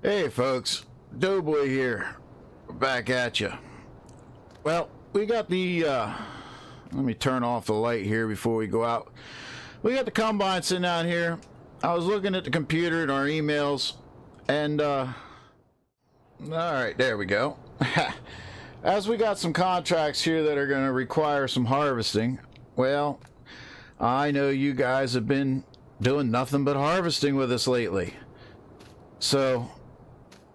Hey folks, Doughboy here. We're back at you. Well, we got the let me turn off the light here before we go out. We got the combine sitting down here. I was looking at the computer and our emails, and all right, there we go. As we got some contracts here that are going to require some harvesting, well, I know you guys have been doing nothing but harvesting with us lately. So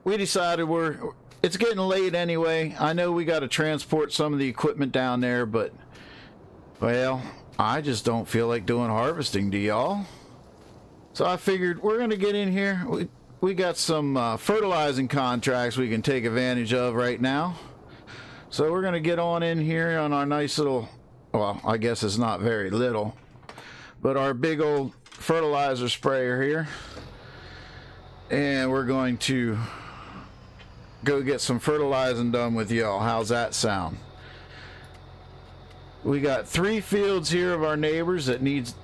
we decided it's getting late anyway. I know we got to transport some of the equipment down there, but, well, I just don't feel like doing harvesting, do y'all? So I figured we're going to get in here. We got some fertilizing contracts we can take advantage of right now. So we're going to get on in here on our nice little, well, I guess it's not very little, but our big old fertilizer sprayer here. And we're going to go get some fertilizing done with y'all. How's that sound? We got 3 fields here of our neighbors that needs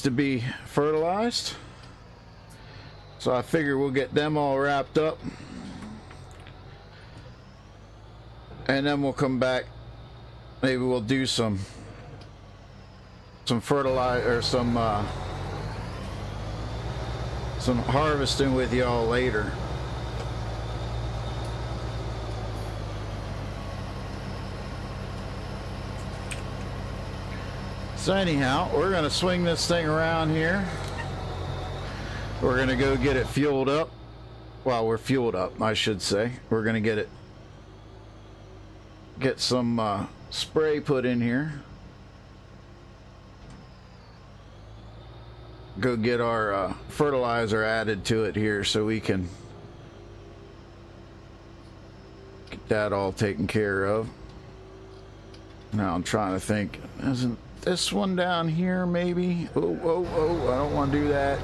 to be fertilized. So I figure we'll get them all wrapped up. And then we'll come back. Maybe we'll do some fertilizer or some harvesting with y'all later. So anyhow, we're gonna swing this thing around here. We're gonna go get it fueled up. Well, we're fueled up, I should say. We're gonna get some spray put in here. Go get our fertilizer added to it here so we can get that all taken care of. Now I'm trying to think, isn't this one down here maybe? Oh, I don't want to do that.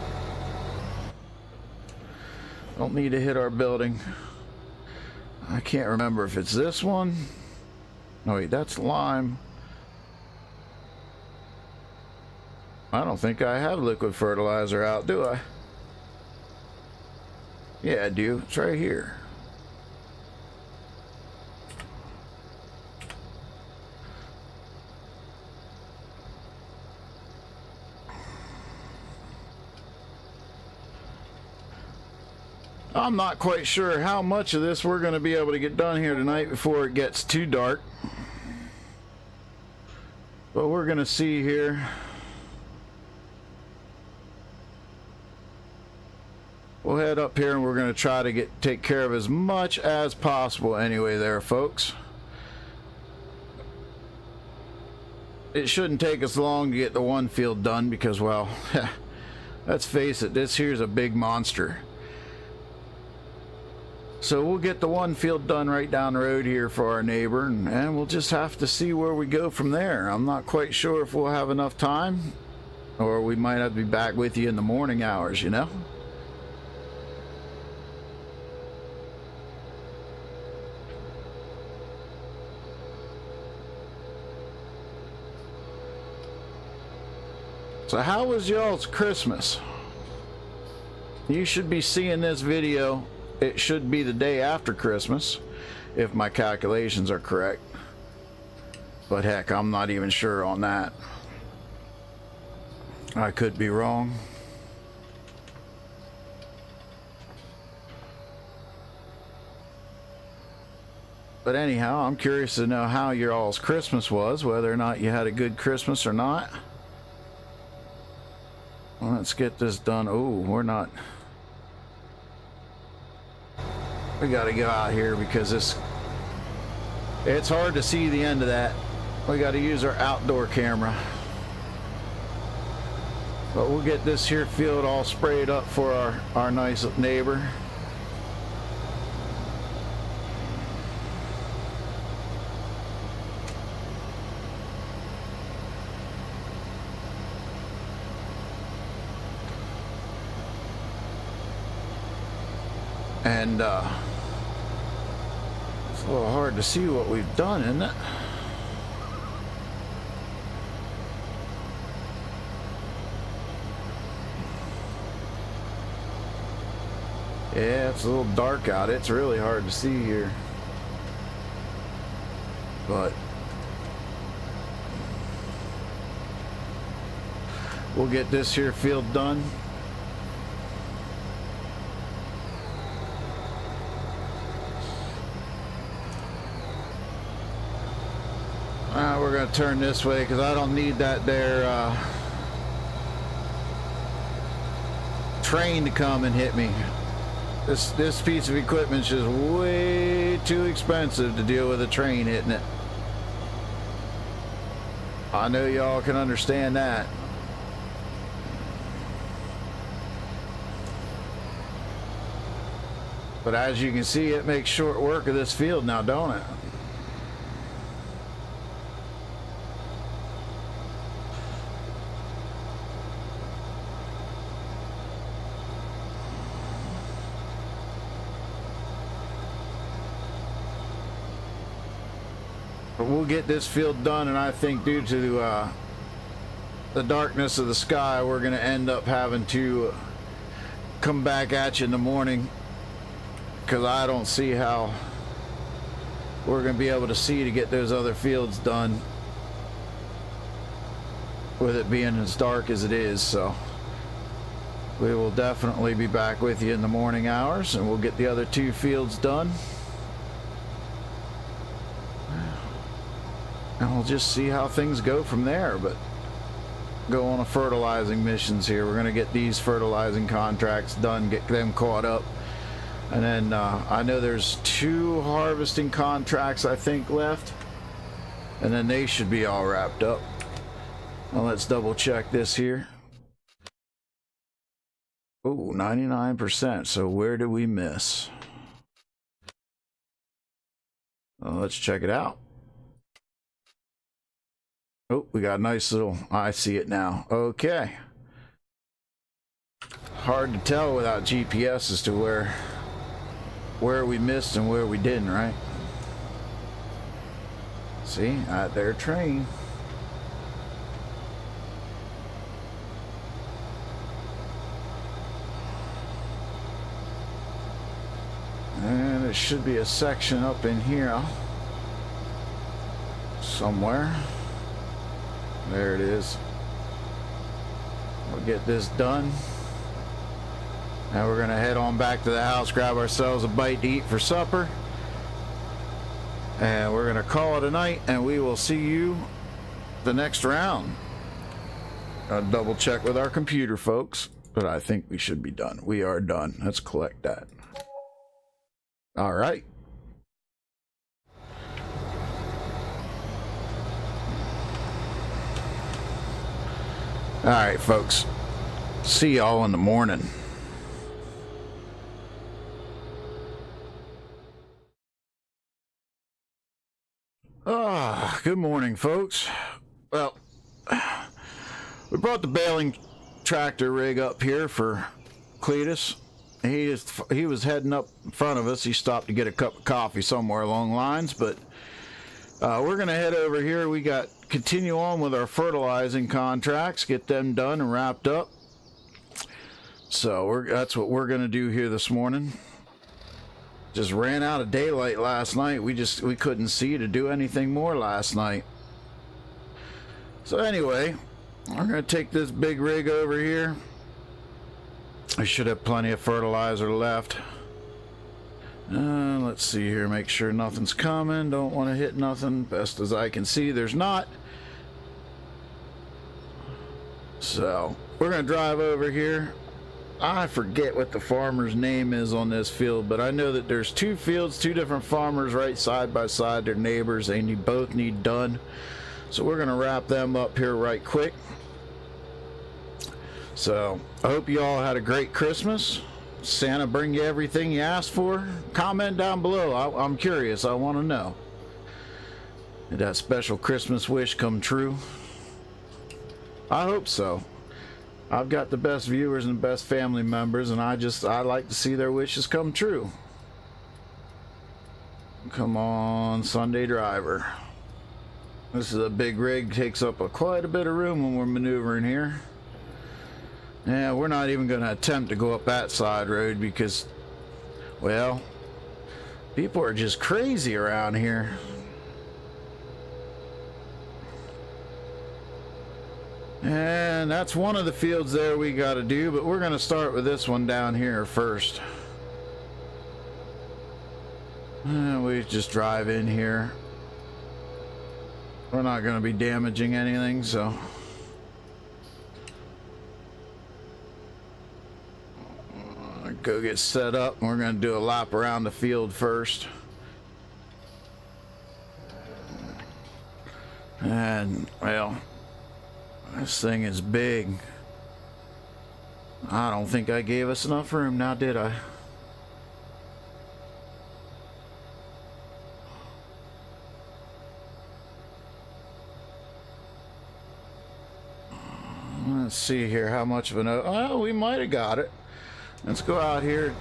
Don't need to hit our building. I can't remember if it's this one. No, wait, that's lime. I don't think I have liquid fertilizer out, do I? Yeah, I do. It's right here. I'm not quite sure how much of this we're going to be able to get done here tonight before it gets too dark. But we're going to see here. We'll head up here and we're going to try to take care of as much as possible anyway there, folks. It shouldn't take us long to get the one field done because, well, let's face it, this here's a big monster. So we'll get the one field done right down the road here for our neighbor, and we'll just have to see where we go from there. I'm not quite sure if we'll have enough time, or we might have to be back with you in the morning hours, you know? So how was y'all's Christmas? You should be seeing this video. It should be the day after Christmas, if my calculations are correct. But heck, I'm not even sure on that. I could be wrong. But anyhow, I'm curious to know how your all's Christmas was, whether or not you had a good Christmas or not. Well, let's get this done. Oh, we're not... We gotta go out here because it's hard to see the end of that. We gotta use our outdoor camera. But we'll get this here field all sprayed up for our nice neighbor. And it's a little hard to see what we've done, isn't it? Yeah, it's a little dark out. It's really hard to see here. But we'll get this here field done. We're going to turn this way because I don't need that there train to come and hit me. This piece of equipment is just way too expensive to deal with a train hitting it. I know y'all can understand that. But as you can see, it makes short work of this field now, don't it? But we'll get this field done, and I think due to the darkness of the sky, we're going to end up having to come back at you in the morning, because I don't see how we're going to be able to see to get those other fields done with it being as dark as it is. So we will definitely be back with you in the morning hours, and we'll get the other two fields done. And we'll just see how things go from there, but go on a fertilizing missions here. We're going to get these fertilizing contracts done, get them caught up. And then I know there's 2 harvesting contracts, I think, left. And then they should be all wrapped up. Well, let's double check this here. Oh, 99%. So where did we miss? Well, let's check it out. Oh, we got a nice little, I see it now. Okay. Hard to tell without GPS as to where we missed and where we didn't, right? See, out there, train. And there should be a section up in here somewhere. There it is. We'll get this done. Now we're going to head on back to the house, grab ourselves a bite to eat for supper. And we're going to call it a night, and we will see you the next round. I'll double check with our computer, folks, but I think we should be done. We are done. Let's collect that. All right. All right, folks. See y'all in the morning. Good morning, folks. Well, we brought the baling tractor rig up here for Cletis. He was heading up in front of us. He stopped to get a cup of coffee somewhere along the lines, but we're going to head over here. We got continue on with our fertilizing contracts, get them done and wrapped up. So that's what we're going to do here this morning. Just ran out of daylight last night. We couldn't see to do anything more last night. So anyway, we're going to take this big rig over here. I should have plenty of fertilizer left. Let's see here, make sure nothing's coming. Don't want to hit nothing. Best as I can see, there's not. So we're going to drive over here. I forget what the farmer's name is on this field, but I know that there's 2 fields, 2 different farmers right side by side. They're neighbors. They both need done. So we're going to wrap them up here right quick. So I hope you all had a great Christmas. Santa bring you everything you asked for? Comment down below. I'm curious. I want to know. Did that special Christmas wish come true? I hope so. I've got the best viewers and the best family members, and I like to see their wishes come true. Come on, Sunday driver. This is a big rig, takes up quite a bit of room when we're maneuvering here. Yeah, we're not even going to attempt to go up that side road because Well, people are just crazy around here. And that's one of the fields there we got to do, but we're going to start with this one down here first. And we just drive in here. We're not going to be damaging anything, so. Go get set up. We're going to do a lap around the field first. And, well, this thing is big. I don't think I gave us enough room now, did I? Let's see here how much of an... Oh, we might have got it. Let's go out here.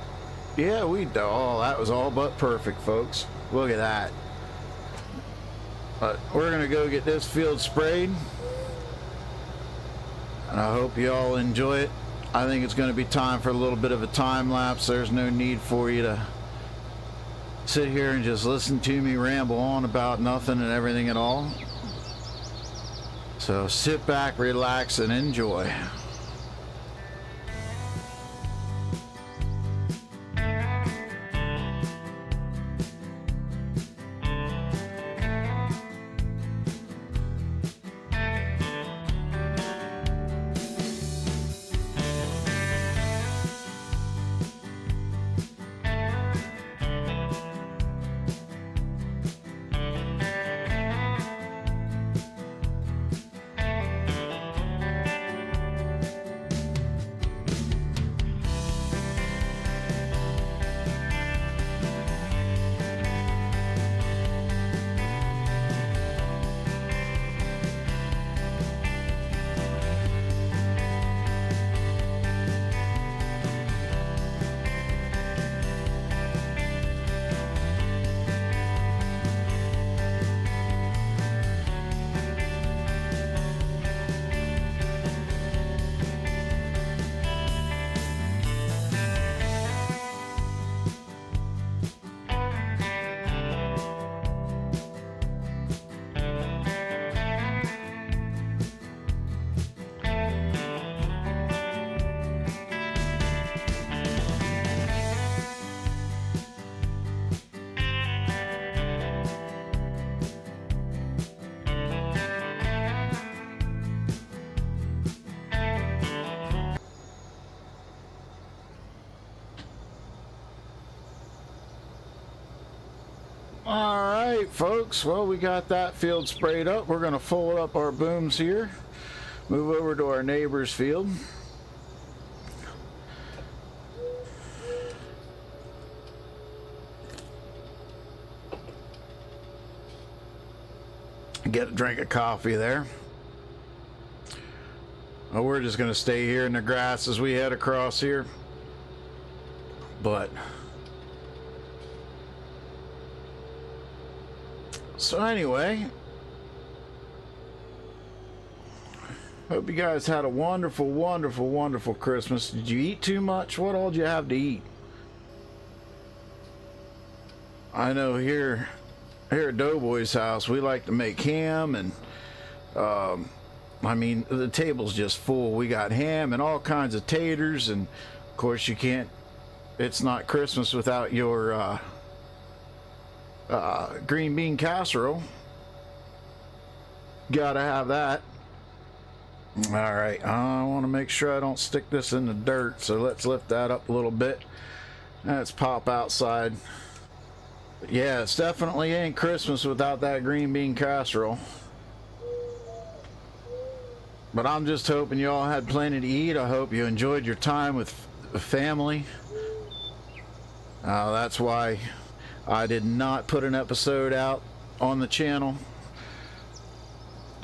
Yeah, oh, that was all but perfect, folks. Look at that. But we're gonna go get this field sprayed, and I hope you all enjoy it. I think it's gonna be time for a little bit of a time lapse. There's no need for you to sit here and just listen to me ramble on about nothing and everything at all. So sit back, relax, and enjoy. Alright folks, well, we got that field sprayed up. We're going to fold up our booms here, move over to our neighbor's field. Get a drink of coffee there. Oh, we're just going to stay here in the grass as we head across here. But so anyway, hope you guys had a wonderful, wonderful, wonderful Christmas. Did you eat too much? What all did you have to eat? I know here at Doughboy's house, we like to make ham, and I mean, the table's just full. We got ham and all kinds of taters, and of course you can't, it's not Christmas without your green bean casserole. Gotta have that. All right, I want to make sure I don't stick this in the dirt, so let's lift that up a little bit. Let's pop outside. But yeah, it's definitely ain't Christmas without that green bean casserole. But I'm just hoping you all had plenty to eat. I hope you enjoyed your time with family. That's why I did not put an episode out on the channel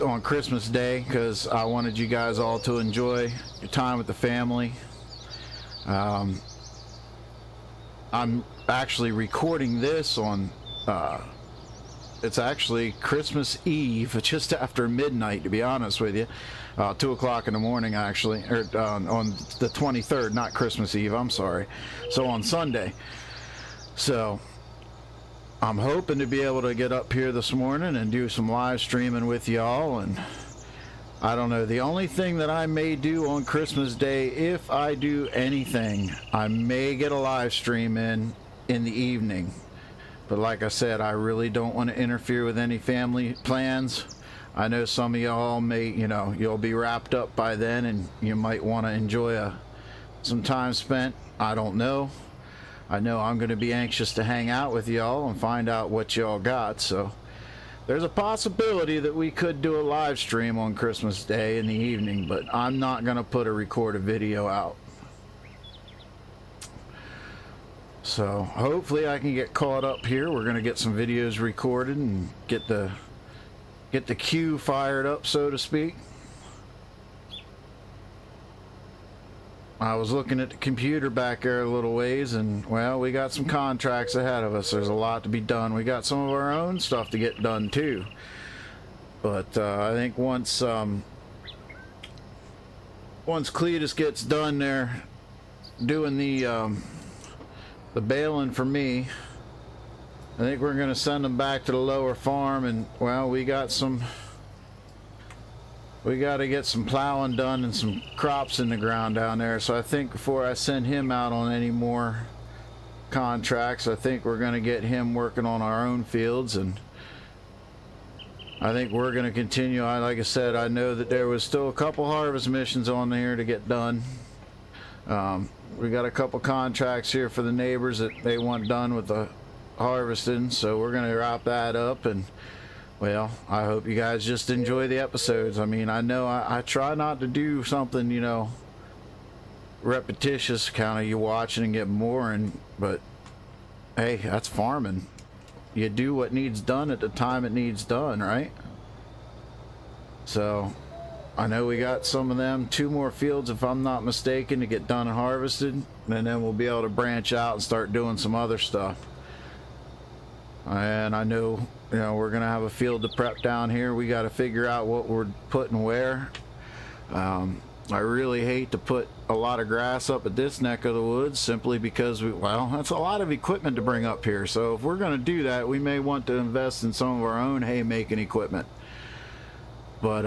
on Christmas Day, because I wanted you guys all to enjoy your time with the family. I'm actually recording this on it's actually Christmas Eve, just after midnight, to be honest with you. 2 o'clock in the morning, actually, or on the 23rd, not Christmas Eve, I'm sorry. So on Sunday. So I'm hoping to be able to get up here this morning and do some live streaming with y'all. And I don't know, the only thing that I may do on Christmas Day, if I do anything, I may get a live stream in the evening. But like I said, I really don't want to interfere with any family plans. I know some of y'all may, you know, you'll be wrapped up by then and you might want to enjoy some time spent. I don't know. I know I'm going to be anxious to hang out with y'all and find out what y'all got. So there's a possibility that we could do a live stream on Christmas Day in the evening, but I'm not going to put a recorded video out. So hopefully I can get caught up here. We're going to get some videos recorded and get the queue fired up, so to speak. I was looking at the computer back there a little ways, and well, we got some contracts ahead of us. There's a lot to be done. We got some of our own stuff to get done too. But I think once Cletis gets done there doing the baling for me, I think we're going to send them back to the lower farm. And well, we got to get some plowing done and some crops in the ground down there. So I think before I send him out on any more contracts, I think we're going to get him working on our own fields. And I think we're going to continue. Like I said, I know that there was still a couple harvest missions on there to get done. We got a couple contracts here for the neighbors that they want done with the harvesting, so we're going to wrap that up. And well, I hope you guys just enjoy the episodes. I mean, I know I try not to do something, you know, repetitious, kind of you watching and get boring, but hey, that's farming. You do what needs done at the time it needs done, right? So I know we got some of them, 2 more fields if I'm not mistaken, to get done and harvested, and then we'll be able to branch out and start doing some other stuff. And I know, you know, we're gonna have a field to prep down here. We got to figure out what we're putting where. I really hate to put a lot of grass up at this neck of the woods, simply because well, that's a lot of equipment to bring up here. So if we're gonna do that, we may want to invest in some of our own haymaking equipment. But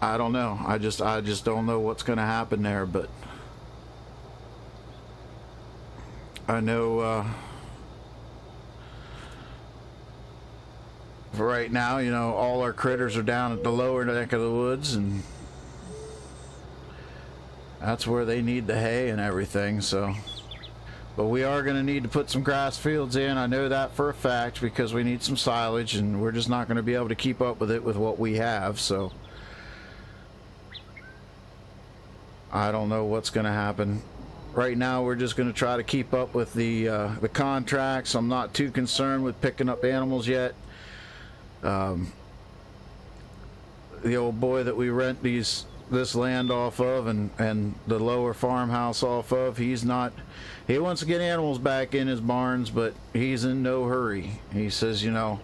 I don't know. I just don't know what's gonna happen there. But I know for right now, you know, all our critters are down at the lower neck of the woods, and that's where they need the hay and everything. So, but we are going to need to put some grass fields in. I know that for a fact, because we need some silage, and we're just not going to be able to keep up with it with what we have. So I don't know what's going to happen. Right now, we're just going to try to keep up with the contracts. I'm not too concerned with picking up animals yet. The old boy that we rent this land off of, and the lower farmhouse off of, he wants to get animals back in his barns, but he's in no hurry. He says, you know,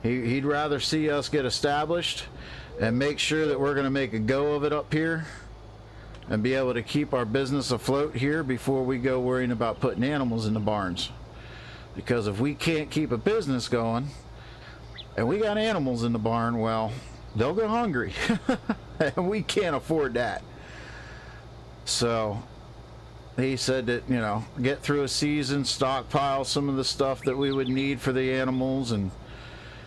he'd rather see us get established and make sure that we're going to make a go of it up here and be able to keep our business afloat here before we go worrying about putting animals in the barns. Because if we can't keep a business going and we got animals in the barn, well, they'll go hungry. And we can't afford that. So he said that, you know, get through a season, stockpile some of the stuff that we would need for the animals, and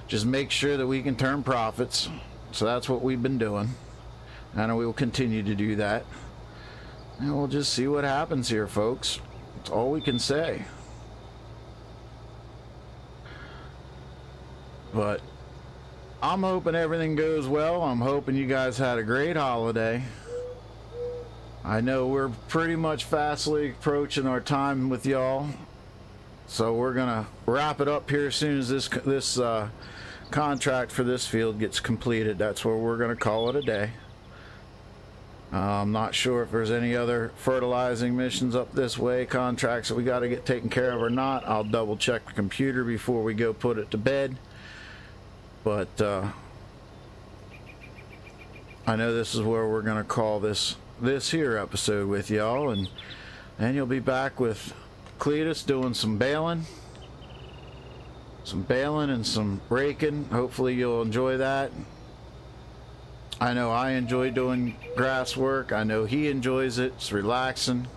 just make sure that we can turn profits. So that's what we've been doing, and we will continue to do that. And we'll just see what happens here, folks. That's all we can say. But I'm hoping everything goes well. I'm hoping you guys had a great holiday. I know we're pretty much fastly approaching our time with y'all, so we're gonna wrap it up here as soon as this contract for this field gets completed. That's where we're gonna call it a day. I'm not sure if there's any other fertilizing missions up this way, contracts that we got to get taken care of or not. I'll double check the computer before we go put it to bed. But I know this is where we're going to call this here episode with y'all, and you'll be back with Cletis doing some baling. Some baling and some raking. Hopefully you'll enjoy that. I know I enjoy doing grass work. I know he enjoys it. It's relaxing.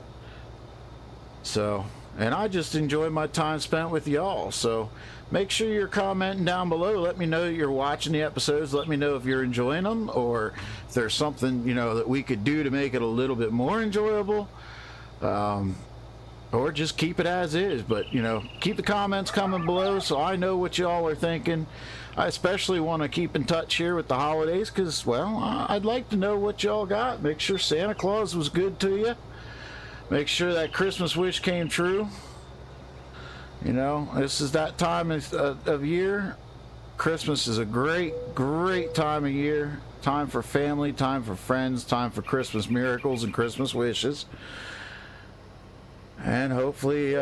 So, and I just enjoy my time spent with y'all. So make sure you're commenting down below. Let me know that you're watching the episodes. Let me know if you're enjoying them, or if there's something, you know, that we could do to make it a little bit more enjoyable. Or just keep it as is. But, you know, keep the comments coming below so I know what y'all are thinking. I especially want to keep in touch here with the holidays because, well, I'd like to know what y'all got. Make sure Santa Claus was good to you. Make sure that Christmas wish came true. You know, this is that time of year. Christmas is a great time of year. Time for family, time for friends, time for Christmas miracles and Christmas wishes. And hopefully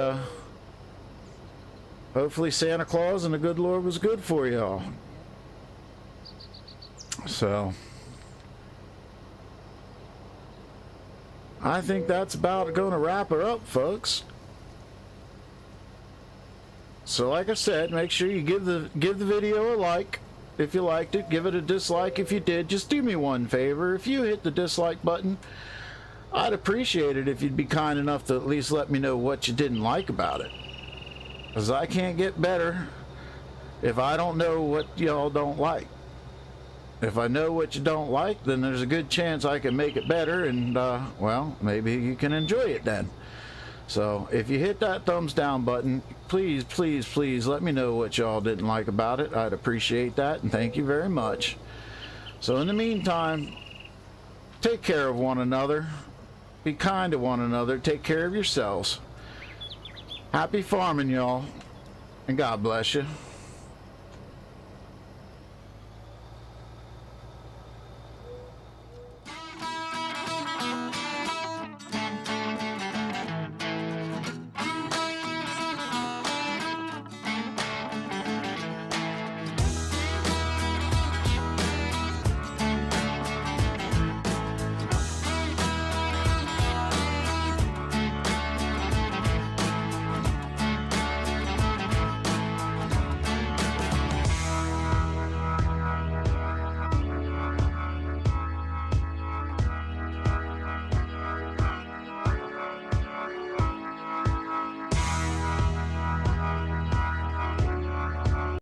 Santa Claus and the good Lord was good for y'all. So I think that's about going to wrap her up, folks. So like I said, make sure you give the video a like if you liked it. Give it a dislike if you did. Just do me one favor. If you hit the dislike button, I'd appreciate it if you'd be kind enough to at least let me know what you didn't like about it. Because I can't get better if I don't know what y'all don't like. If I know what you don't like, then there's a good chance I can make it better, and, well, maybe you can enjoy it then. So, if you hit that thumbs down button, please, please, please let me know what y'all didn't like about it. I'd appreciate that, and thank you very much. So, in the meantime, take care of one another. Be kind to one another. Take care of yourselves. Happy farming, y'all. And God bless you.